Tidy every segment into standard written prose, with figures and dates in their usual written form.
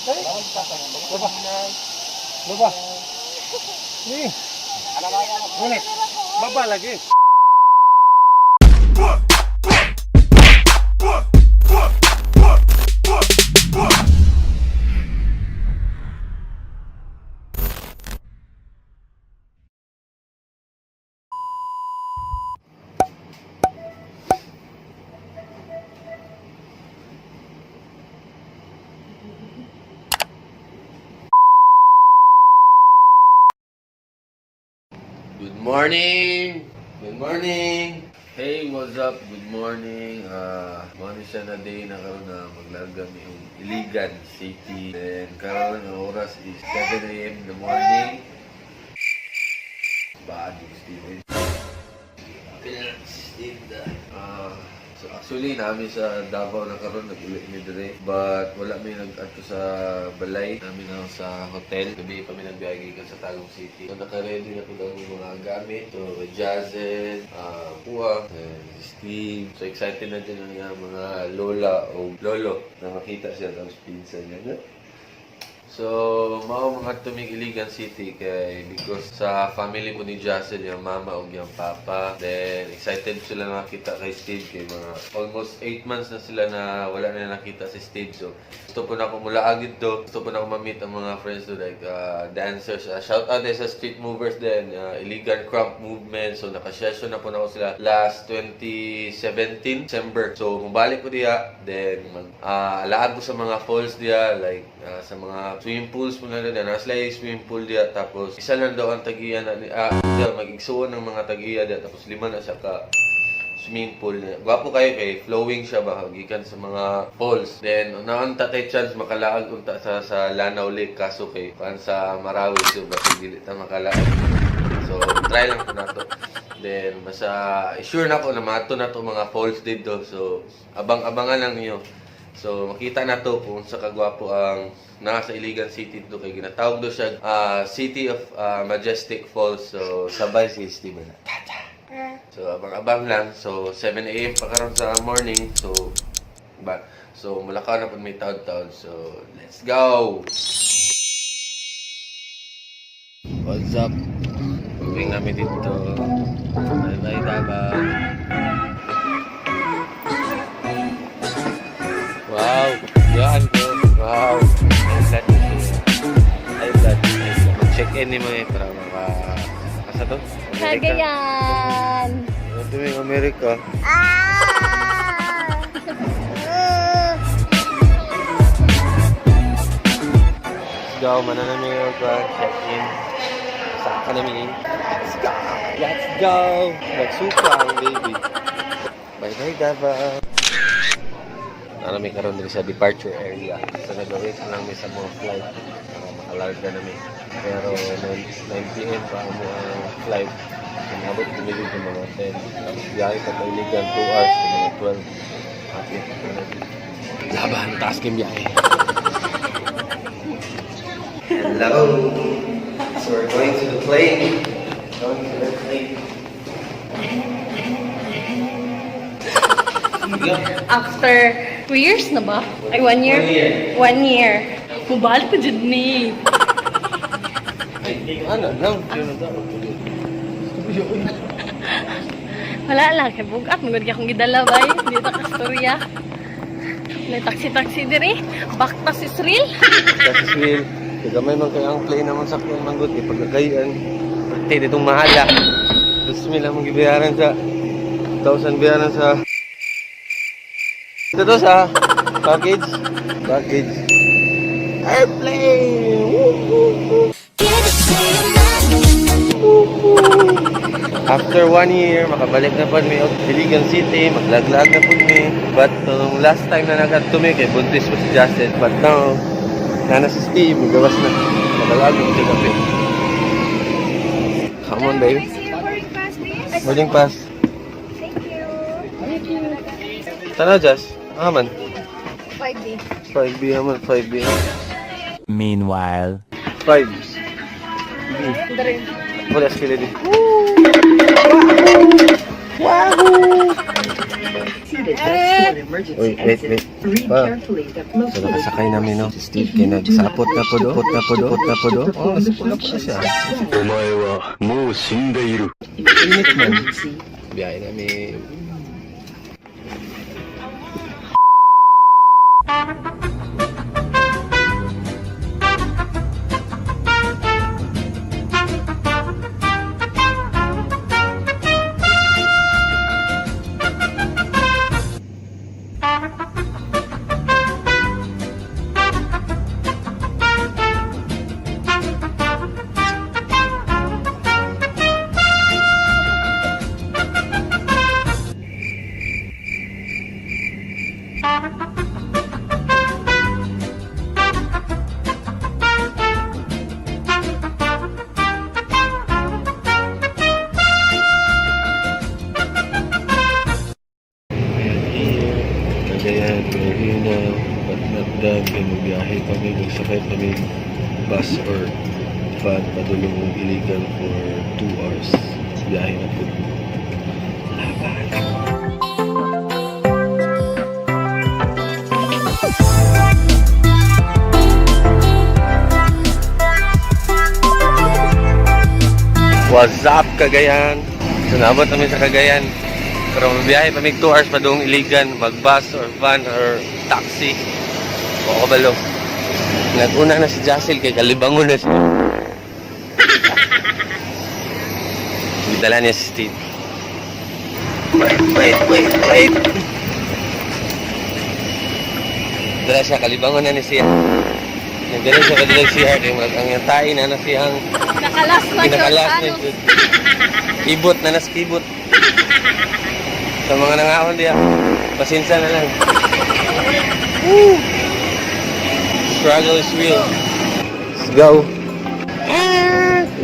Baba. Baba. Ni. Ngunit. Baba lagi. Good morning! Good morning! Hey, what's up? Good morning. Morning siya na day na karoon na maglarga yung Iligan City. Then karoon ang oras is 7 a.m. in the morning. Bad yung Steven. So actually, namin sa Davao na karoon, nag-ulit ni Dre. But wala may nag-ato sa balay. Namin na sa hotel. Gabi kami nagbiyagikan sa Tagum City. So naka-ready na po daw yung mga gamit. So Jazen, Puwang, Steve. So excited na din ang mga lola o lolo na makita siya tapos pinsan niya. So, mao mga tumig Iligan City kay because sa family po ni Jazel, yung mama o yung papa. Then, excited sila na makita kay Steve kay mga almost 8 months na sila na wala na nakita si Steve. So, gusto po na ako mula agad do. Gusto po na ako ma-meet ang mga friends do like dancers. Shout out din sa street movers din. Iligan Crump Movement. So, nakasession na po na ako sila last 2017, December. So, mabalik ko diya. Then, alaad ko sa mga falls diya like sa mga swimming pools po na rin. Nasa swimming pool diya. Tapos, isa lang daw ang tagiya na mag-igsuon ng mga tagiya diya. Tapos, 5 na siya ka swimming pool niya. Gwapo kayo kay flowing siya ba gikan sa mga falls. Then naon tatay chance makalaag unta sa Lanao Lake kaso kay pan sa Marawi so basta dili ta makalaag. So try lang ko nato. Then basta sure na ko na mato na to mga falls dito. So abang-abangan lang niyo. So makita na to kung sa kagwapo ang nasa Iligan City do kay ginatawag do siya City of Majestic Falls. So sabay si Steven. So, abang-abang lang. So, 7 a.m. pa karon sa morning. So, Mulakaw na po may taon-taon. So, let's go! What's up? Moving namin dito. Bye-bye, Davao. Wow! Yan ko. Wow! Ay, blood. Mag-check-in ni mo para makakasa to. Cagayan! Ito yung Amerika. Let's go, mananami yung check-in. Saan ka namin? Let's go! Let's go! Nagsuka ang baby. Bye-bye, Davao. Namin karoon din sa departure area. So, nag-wait lang may sa mga flight. Makalarga namin. Pero 9 p.m. pa ang flight. Inabot tumilig ng mga 10. Tapos biyahe pa tayo Iligan 2 hours ng mga 12. Happy. Laban, taas kang biyahe. Hello! So we're going to the plane. Going to the plane. After 2 years na ba? Ay, 1 year? 1 year. Mubalik pa dyan ni. Ano lang? Wala lang. Kaya bugat. Magod ka akong gidalabay. Dito ka storya. May taxi-taxi diri. Bakta si Sril. Kasi Will, kagamay man kayo ang plane naman sa kanyang manggot. Ipagkagayan. Pati ditong mahala. Tapos mila mong gibayaran sa 1,000 bayaran sa ito sa package. Airplane! Woo, woo, woo. After 1 year, makabalik na po may Iligan City, maglaglag na po may. But nung last time na nagkatumi kay buntis po si Justin. But now, nana si Steve, magawas na. Magalag na siya gabi. Come on, babe. Boarding pass. Thank you. Tana, Jess? Man. 5D. 5B naman, 5B. Meanwhile. 5. Dari. Wala sila din. Wahoo! Uy, wait. Pa. So, nakasakay namin, no? Si Steve, kaya nagsapot na po do. Oh, nasapot na po na siya. Init man. Biyahe namin. Cagayan, Marina, Patnagdag, kaya magbiyahe kami, magsakay kami bus or van padulong ng illegal for 2 hours. Biyahe na po. What's up, Cagayan? So, naabot namin sa Cagayan. Pero mabiyahe pa may 2 hours pa doong iligan, mag-bus or van or taxi. O kabalo. Nag-una na si Jassel kay kalibangon na siya. Dala niya si Steve. Wait. Dala siya, kalibangon na ni siya. Nagdala siya kadilag siya kay ang tayo na siyang Nakalas na pinakalas na siya. Kibot na naskibot. Sa mga nangaon diya, pasinsa na lang. Woo! Struggle is real. Let's go.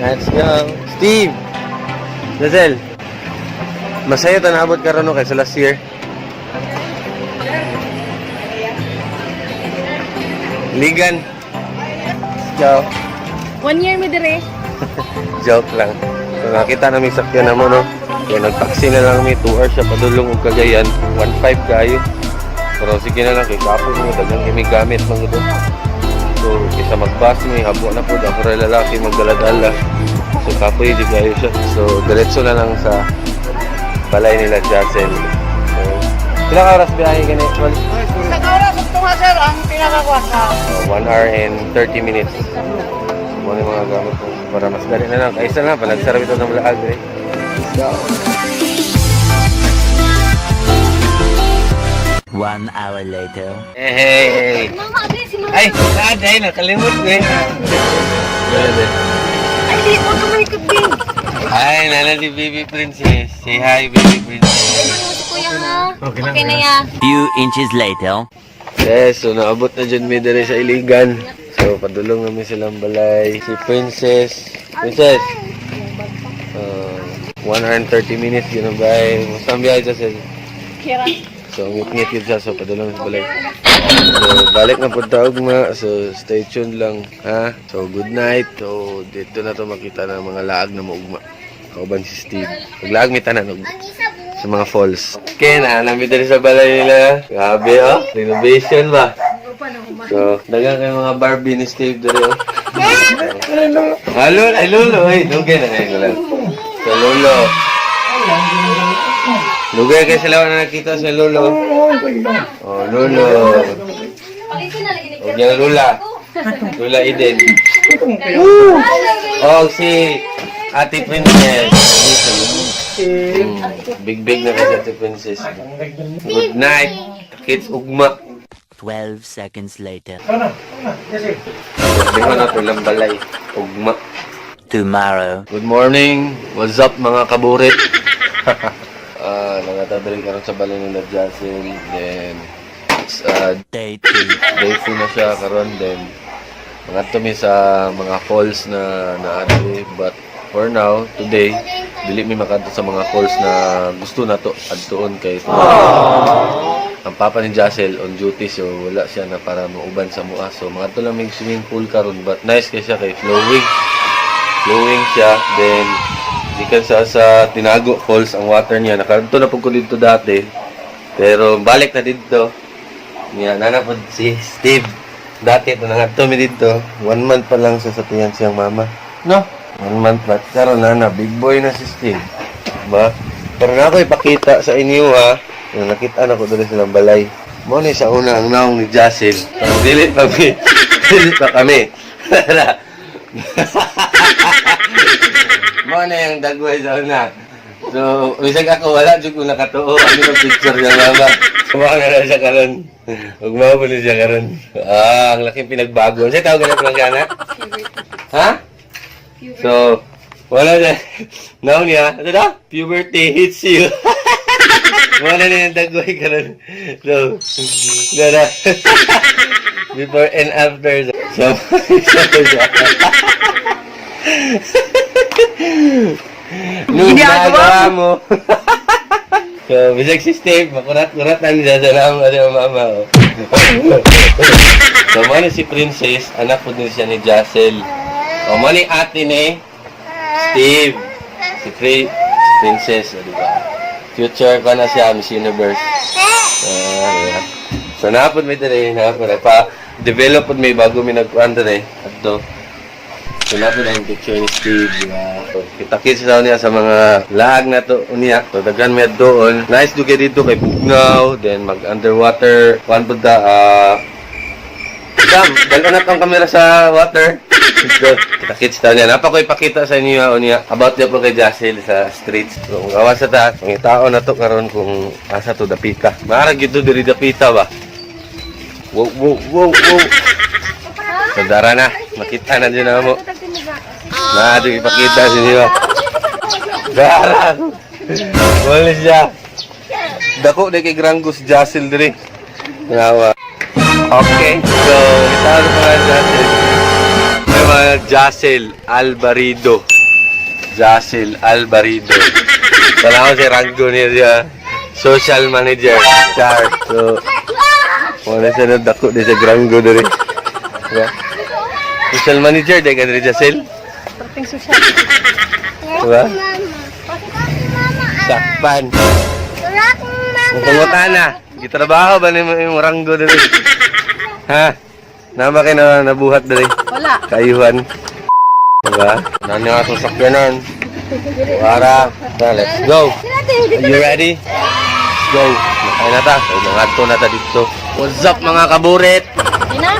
Let's go. Steve! Lazel! Masaya ito naabot ka rin kay sa last year. Ligan. Let's go. 1 year mi dire. Joke lang. So nakita namin sakyan na mo, no? Kaya nag-taxi na lang may 2 hours siya padulong og Cagayan. 1.5 kayo. Pero sige na lang, kay kapo mo, dagang kami gamit mga ito. So, kaysa mag-bus may habo na po, ako rin lalaki magdaladala. So, kapoy, di kayo siya. So, diretso na lang sa balay nila, Jassel. So, ilang oras biyahe ganit? Sa oras, ito nga sir, ang pinakakuha ka. 1 hour and 30 minutes. So, mga mga gamit ko para mas dali na lang. Kaisa na, panagsarap ito ng laag. Let's go. 1 hour later. Hey! Mama, abi si Mama. Ay, ay, nakalimut ko eh. Ay, di mo ka may kubing. Hi, nana ni Baby Princess. Say hi, Baby Princess. Ay, mo si Kuya ha. Okay na ya. Few inches later. Yes, so naabot na dyan may dere sa Iligan. So, padulong namin silang balay. Si Princess. Princess! 1 hour and 30 minutes yun ang bahay. Basta ang biyahe dyan sila. Kira. So, ngit-ngit yun siya. So, padulong sa balay. So, balik na po taog ma. So, stay tuned lang. Ha? So, good night. So, dito na to makita ng mga laag na maugma. Kauban si Steve. Paglaag may tanan sa mga falls. Okay na, namin dali sa balay nila. Grabe, oh. Renovation ba? So, dagang kayo mga Barbie ni Steve dali, oh. Halo, ay Lolo. Ay, lugay na kayo lang. So, Lolo. Lugay kayo sila na nakita sa Lolo. Oh, Lolo. Huwag niya Lula. Lula Eden. Oh, si Ate Princess. Big na kasi Ate Princess. Good night. Kids ugma. 12 seconds later. Di mo na tulang balay. Ugma. Tomorrow. Good morning. What's up mga kaburit? Nangatadali ka rin sa balay nila Jassel. Then, it's Day 2. day 2 na siya karon. Then, mga tumi sa mga falls na naadali. But, for now, today, dili mi makanto sa mga falls na gusto na to adtuon kay ang papa ni Jassel on duty, so wala siya na para mauban sa mua. So mga to lang may swimming pool karon, but nice kay siya kay flowing siya. Then gikan sa Tinago Falls ang water niya. Nakanto na pud ko dito dati. Pero balik na dito. Niya nanapod si Steve. Dati ito nangadto mi dito. 1 month pa lang siya sa tiyan siyang mama. No? 1 month pa. Karon na big boy na si Steve. Diba? Pero na ako ipakita sa inyo ha. Yung nakita na ko doon silang balay. Mo ni sa una ang naong ni Jacel. Dilit pa kami. Dilit pa kami. Mo na yung dagway sa una. So, bisag ako wala jud ko nakatuo. Ano yung picture niya mama. Kumain na siya karon. Ugma po siya karon. Ang laking pinagbago. Sa tawag na lang kana? Ha? So, wala na. Now niya, ano na? Puberty hits you. Wala na yung dagway karon. So, na. Before and after. So, nung nagawa mo. So, bisag si Steve, makurat-kurat na niya sa lang ang mama. Oh. So, mani si Princess, anak po din siya ni Jacel. O, mani ate ni Steve. Si Princess, di ba? Future pa na siya, Miss Universe. Diba? So, napod may dere, pa-develop po may bago may nagkuhan dere. At do. So, napod ang picture ni Steve, diba? So, kita-kits na niya sa mga lag na to niya. So, daghan may doon. Nice dugi dito kay Bugnaw. Then, mag-underwater. Kuhan po da, Sam, dalawa na tong kamera sa water. So, kita-kits na niya. Napa ko ipakita sa inyo niya about niya po kay Jacel sa streets. So, kung awas sa taas, ang tao na to karon kung asa to dapita. Maharag ito diri dapita ba? Wow. So, dara na. Makita na dyan na mo. Ito ipakita sa inyo. Dara. Wala siya. Dako na kay Grangus Jacel diri. Nawa. Okay. So, ito ano mga Jacel. May mga Jacel Alvarido. Jacel Alvarido. Salamat si Rango niya. Social manager. Char. So, wala siya na dako na sa Grango diri. Diba? Social manager, dahil ka rin Jacel? Parting social. Diba? Sakpan. Mukhang na. Gitrabaho ba ni yung Rango dali? Ha? Nama kayo na nabuhat dali? Wala. Kayuhan. Diba? Nani nga itong sakyanan. Para. Let's go. Are you ready? Let's go. Nakay na ta. So, nangadto na ta dito. What's up mga kaburit? Ina?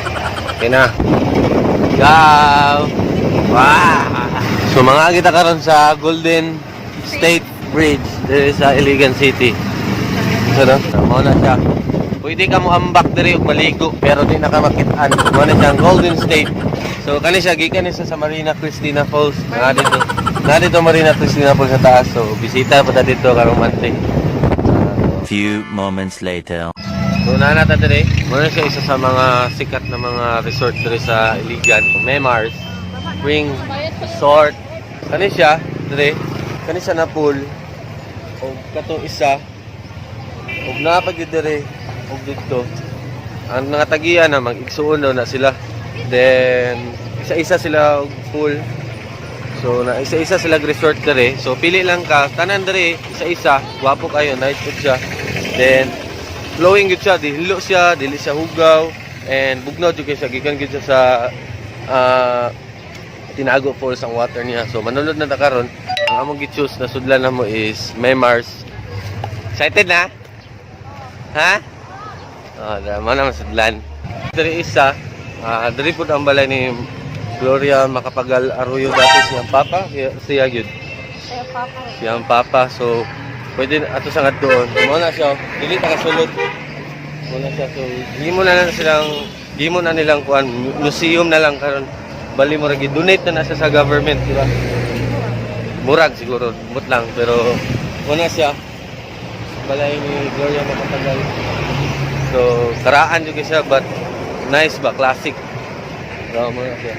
Okay na. Go! Wow! So mga kita karon sa Golden State Bridge dito sa Iligan City. So no? Mo na siya. Pwede ka mo ambak diri og maligo pero di na ka makit-an. Mo na siyang Golden State. So kani siya gikan ni sa Marina Cristina Falls. Na dito Marina Cristina Falls sa taas. So bisita pa ta dito karong Monday. Few moments later. So nanata diri, muna siya isa sa mga sikat na mga resort diri sa Iligan, Memars, Spring Resort. Kani siya diri, kani siya na pool. O katong isa, og napag diri og dito. Ang nangatagian na mag-igsuon daw na sila. Then isa-isa sila og pool. So na isa-isa sila resort diri. So pili lang ka, tanan diri isa-isa, gwapo kayo, nice food siya. Then flowing gud siya, dihilo siya, dili siya hugaw, and bugnaw jud siya, gikan gud siya sa Tinago Falls ang water niya. So manulod na ta karon. Ang among gi-choose na sudlan namo is Memars. Excited na? Ha? Dama na masudlan. Diri isa, diri pud ang balay ni Gloria Macapagal Arroyo dati siyang papa, siya gyud. Siyang papa. So pwede ato sa doon. Mo na siya, dili ta kasulod. Mo na siya, so gimo na nilang kuan, museum na lang karon. Bali mo ra gi-donate na sa government, di ba? Murag siguro, mut lang pero mo na siya. Balay ni Gloria Macapagal. So karaan jud siya but nice ba, classic. So mo na siya.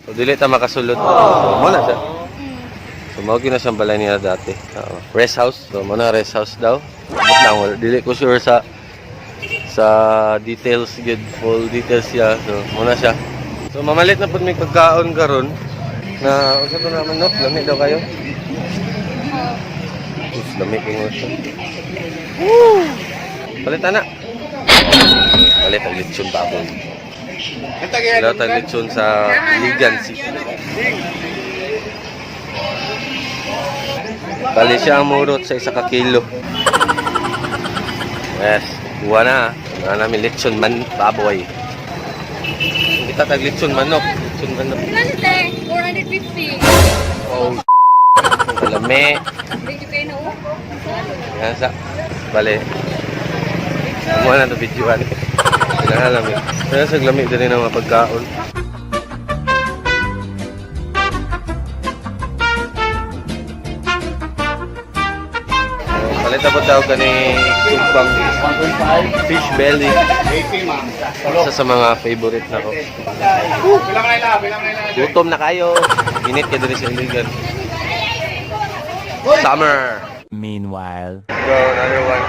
So dili ta makasulod. So mo na siya. So, mawag na siyang balay niya dati. Rest house. So, muna rest house daw. Lang, dili ko sure sa details, good, full details siya. So, muna siya. So, mamalit na po may pagkaon karon na, usa to naman, no? Lamig daw kayo? Lamig kayo. Palitan na. Palit ang lechon baboy. Wala tayong lechon sa Ligan City. Bali siya ang murot sa 1 kilo. Yes, buwa na. Wala namin lechon baboy. Kita tag lechon manok. Lechon manok. Ilan ito? 450. Oh, kalame. Medyo kayo na upo. Yan sa. Bali. Kumuha na ito videoan. Pinahalam eh. Kaya sa lamig din ng mga pagkaon. Palita po daw kani sumpang fish belly. Isa sa mga favorite na ko. Gutom na kayo. Init ka din sa Iligan. Summer. Meanwhile. Go, another one.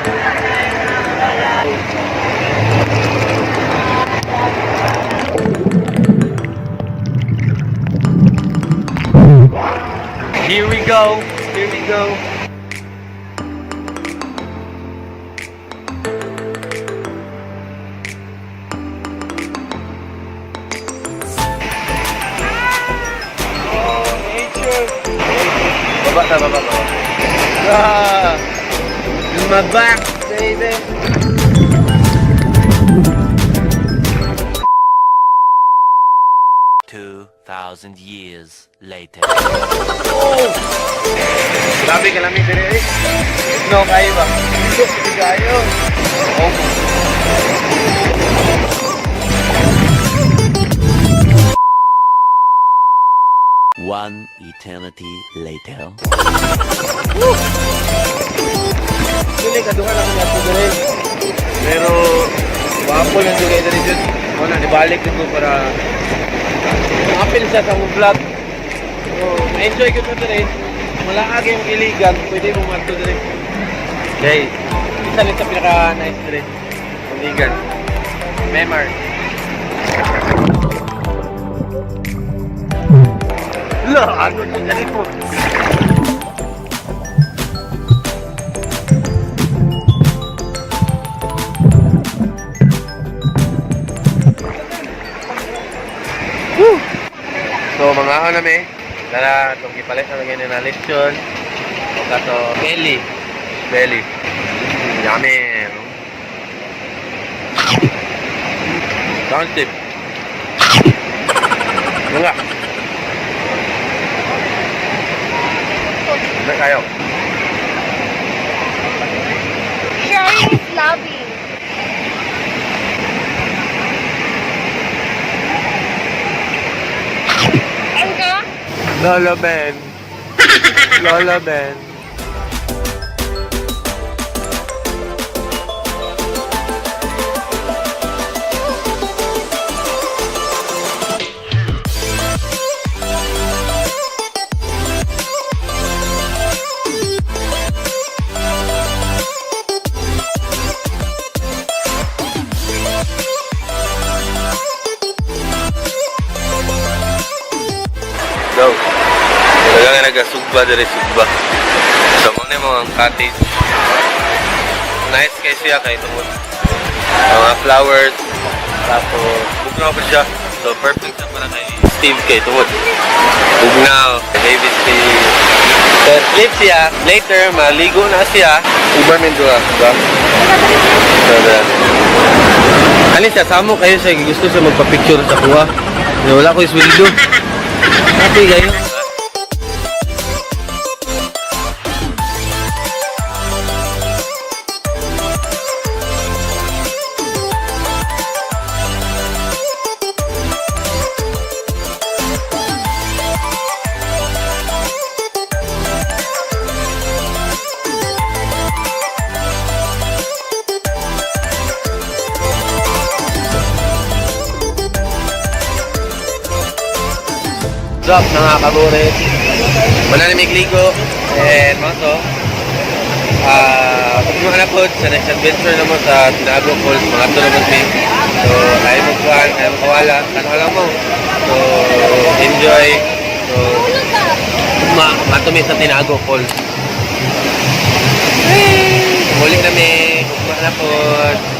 Here we go. Here we go. Baba na, baba. Ah, in my back, baby. $2,000 years later. Oh! Grabe ka lamig din eh. No, kayo ba? Hindi kayo. Oh. One eternity later. Dili ka duha lang nato dire. Pero wapo lang dugay diri jud. Mo na nibalik dito para apil sa mong vlog. So, na-enjoy ko dire. Wala agi yung Iligan, pwede mo mato dire. Okay. Isa rin sa pinaka nice dire. Iligan. Memar. Lah, ano yung ganito? So mga ako namin, tara itong ipalit na lagyan na lechon. O kato belly. Belly. Yummy. Sound tip. Ano nga? Ano kayo? Sharing is loving. Ano ka? Lola Ben. Lola Ben. Go. Talaga nga nagasugba dari sugba. So, muna mo ang cottage. Nice kay siya kay tungod. Mga flowers. Tapos, bugnaw pa siya. So, perfect na para kay Steve kay tungod. Bugnaw. Baby Steve. So, sleep siya. Later, maligo na siya. Uberman doon. Diba? Ano siya? Samo kayo siya. Gusto siya magpa-picture sa kuha. Wala ko iswildo. Happy kayo. What's up mga kaburit? Wala na may gligo. And mga to. Kung mga napod sa next adventure naman sa Tinago Falls, mga to naman me. So, ayaw mo kuhan, ayaw mo kawala. Kano lang mo. So, enjoy. So, matumi sa Tinago Falls. Muli namin. Salamat.